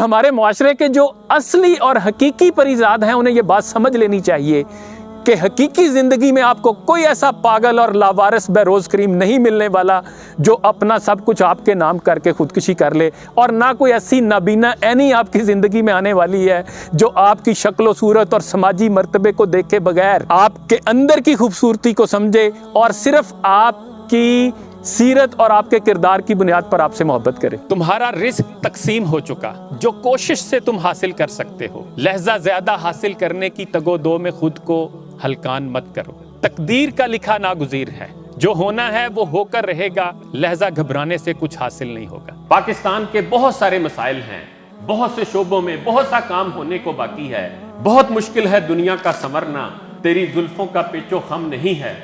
ہمارے معاشرے کے جو اصلی اور حقیقی پریزاد ہیں انہیں یہ بات سمجھ لینی چاہیے کہ حقیقی زندگی میں آپ کو کوئی ایسا پاگل اور لاوارث بہروز کریم نہیں ملنے والا جو اپنا سب کچھ آپ کے نام کر کے خودکشی کر لے، اور نہ کوئی ایسی نابینا عینی آپ کی زندگی میں آنے والی ہے جو آپ کی شکل و صورت اور سماجی مرتبے کو دیکھے بغیر آپ کے اندر کی خوبصورتی کو سمجھے اور صرف آپ کی سیرت اور آپ کے کردار کی بنیاد پر آپ سے محبت کرے۔ تمہارا رزق تقسیم ہو چکا، جو کوشش سے تم حاصل کر سکتے ہو، لہذا زیادہ حاصل کرنے کی تگ و دو میں خود کو ہلکان مت کرو۔ تقدیر کا لکھا ناگزیر ہے، جو ہونا ہے وہ ہو کر رہے گا، لہذا گھبرانے سے کچھ حاصل نہیں ہوگا۔ پاکستان کے بہت سارے مسائل ہیں، بہت سے شعبوں میں بہت سا کام ہونے کو باقی ہے، بہت مشکل ہے دنیا کا سنورنا، تیری زلفوں کا پیچ و خم نہیں ہے،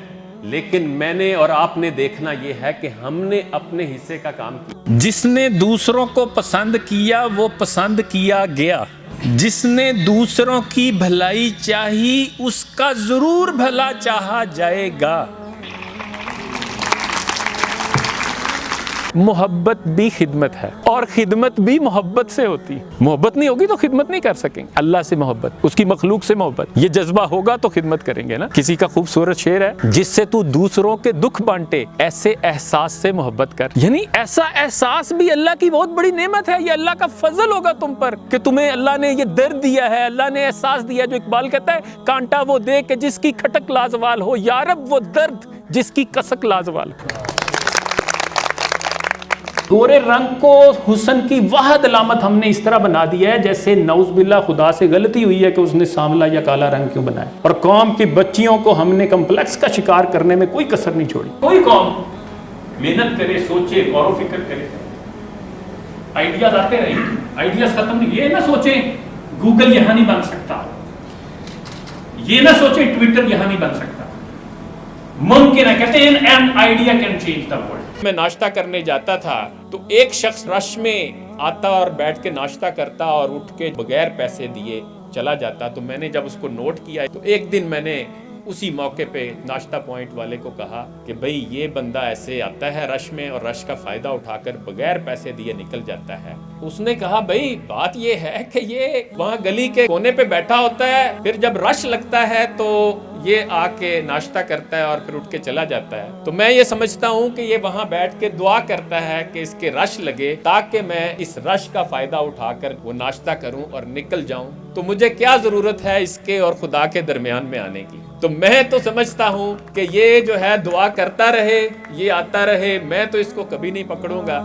لیکن میں نے اور آپ نے دیکھنا یہ ہے کہ ہم نے اپنے حصے کا کام کیا۔ جس نے دوسروں کو پسند کیا وہ پسند کیا گیا، جس نے دوسروں کی بھلائی چاہی اس کا ضرور بھلا چاہا جائے گا۔ محبت بھی خدمت ہے، اور خدمت بھی محبت سے ہوتی ہے۔ محبت نہیں ہوگی تو خدمت نہیں کر سکیں۔ اللہ سے محبت، اس کی مخلوق سے محبت، یہ جذبہ ہوگا تو خدمت کریں گے نا۔ کسی کا خوبصورت شعر ہے، جس سے تو دوسروں کے دکھ بانٹے ایسے احساس سے محبت کر۔ یعنی ایسا احساس بھی اللہ کی بہت بڑی نعمت ہے، یہ اللہ کا فضل ہوگا تم پر کہ تمہیں اللہ نے یہ درد دیا ہے، اللہ نے احساس دیا، جو اقبال کہتا ہے کانٹا وہ دے کہ جس کی کھٹک لازوال ہو، یارب وہ درد جس کی کسک لازوال ہو۔ گورے رنگ کو حسن کی واحد علامت ہم نے اس طرح بنا دیا ہے جیسے نعوذ باللہ خدا سے غلطی ہوئی ہے کہ اس نے سانولا یا کالا رنگ کیوں بنایا، اور قوم کی بچیوں کو ہم نے کمپلیکس کا شکار کرنے میں کوئی کسر نہیں چھوڑی۔ کوئی قوم محنت کرے، سوچے، غور و فکر کرے، آئیڈیاز آتے رہیں، آئیڈیاز ختم نہیں۔ یہ نہ سوچیں گوگل یہاں نہیں بن سکتا، یہ نہ سوچیں ٹویٹر یہاں نہیں بن سکتا، ممکن ہے، کہتے ہیں an idea can change the world۔ میں ناشتہ کرنے جاتا تھا تو ایک شخص رش میں آتا اور بیٹھ کے ناشتہ کرتا اور اٹھ کے بغیر پیسے دیے چلا جاتا، تو میں نے جب اس کو نوٹ کیا تو ایک دن میں نے اسی موقع پہ ناشتہ پوائنٹ والے کو کہا کہ بھئی یہ بندہ ایسے آتا ہے رش میں اور رش کا فائدہ اٹھا کر بغیر پیسے دیے نکل جاتا ہے۔ اس نے کہا بھئی بات یہ ہے کہ یہ وہاں گلی کے کونے پہ بیٹھا ہوتا ہے، پھر جب رش لگتا ہے تو یہ آ کے ناشتہ کرتا ہے اور پھر اٹھ کے چلا جاتا ہے۔ تو میں یہ سمجھتا ہوں کہ یہ وہاں بیٹھ کے دعا کرتا ہے کہ اس کے رش لگے تاکہ میں اس رش کا فائدہ اٹھا کر وہ ناشتہ کروں اور نکل جاؤں، تو مجھے کیا ضرورت ہے اس کے اور خدا کے درمیان میں آنے کی۔ تو میں تو سمجھتا ہوں کہ یہ جو ہے دعا کرتا رہے، یہ آتا رہے، میں تو اس کو کبھی نہیں پکڑوں گا۔